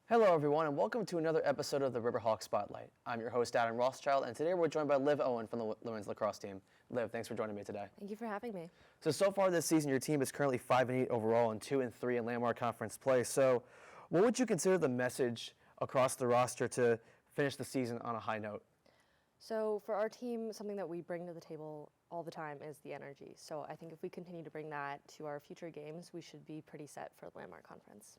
Hello, everyone, and welcome to another episode of the RiverHawk Spotlight. I'm your host, Adam Rothschild, and today we're joined by Liv Owen from the women's lacrosse team. Liv, thanks for joining me today. Thank you for having me. So far this season, your team is currently 5-8 overall and 2-3 in Landmark Conference play. So, what would you consider the message across the roster to finish the season on a high note? So for our team, something that we bring to the table all the time is the energy. So I think if we continue to bring that to our future games, we should be pretty set for the Landmark Conference.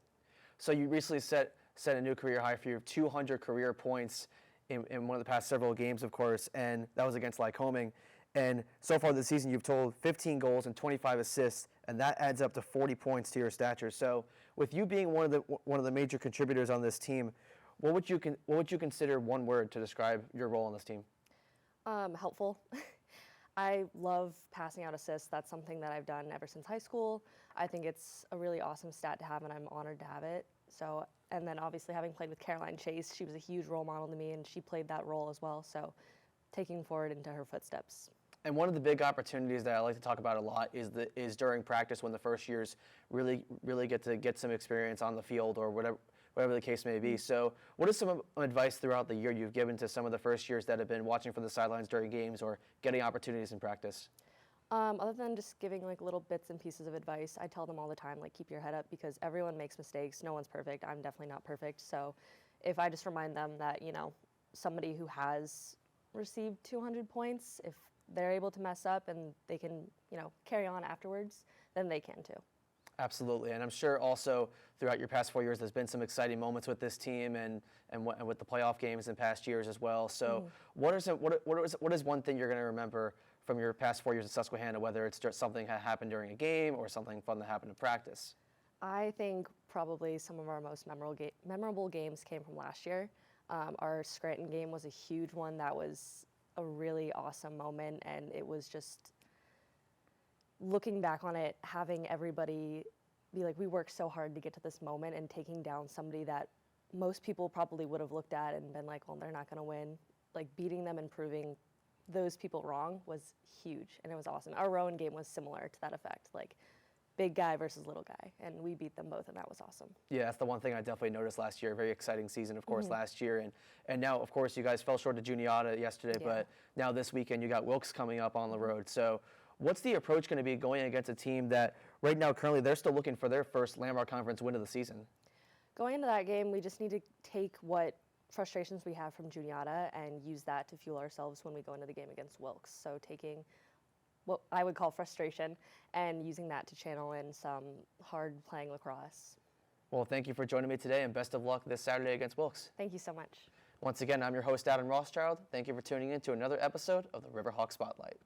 So you recently set a new career high for your 200 career points in one of the past several games, of course, and that was against Lycoming. And so far this season, you've totaled 15 goals and 25 assists, and that adds up to 40 points to your stature. So with you being one of the major contributors on this team, what would you consider one word to describe your role on this team? Helpful. I love passing out assists. That's something that I've done ever since high school. I think it's a really awesome stat to have, and I'm honored to have it. So, and then obviously having played with Caroline Chase, she was a huge role model to me, and she played that role as well. So, taking forward into her footsteps. And one of the big opportunities that I like to talk about a lot is during practice when the first years really get some experience on the field or whatever the case may be. So what is some advice throughout the year you've given to some of the first years that have been watching from the sidelines during games or getting opportunities in practice? Other than just giving like little bits and pieces of advice, I tell them all the time, like, keep your head up because everyone makes mistakes. No one's perfect. I'm definitely not perfect. So if I just remind them that, somebody who has received 200 points, if they're able to mess up and they can, carry on afterwards, then they can too. Absolutely, and I'm sure also throughout your past 4 years, there's been some exciting moments with this team and with the playoff games in past years as well. So, what is one thing you're going to remember from your past 4 years at Susquehanna, whether it's just something that happened during a game or something fun that happened in practice? I think probably some of our most memorable games came from last year. Our Scranton game was a huge one. That was a really awesome moment, and it was just, looking back on it, having everybody be like, we worked so hard to get to this moment, and taking down somebody that most people probably would have looked at and been like, well, they're not going to win. Like, beating them and proving those people wrong was huge, and it was awesome. Our Rowan game was similar to that effect, like big guy versus little guy, and we beat them both, and that was awesome. Yeah, that's the one thing I definitely noticed last year. Very exciting season, of course, last year. And now, of course, you guys fell short of Juniata yesterday, but now this weekend you got Wilkes coming up on the road. So what's the approach going to be going against a team that right now, currently, they're still looking for their first Landmark Conference win of the season? Going into that game, we just need to take what frustrations we have from Juniata and use that to fuel ourselves when we go into the game against Wilkes. So taking what I would call frustration and using that to channel in some hard playing lacrosse. Well, thank you for joining me today, and best of luck this Saturday against Wilkes. Thank you so much. Once again, I'm your host, Adam Rothschild. Thank you for tuning in to another episode of the RiverHawk Spotlight.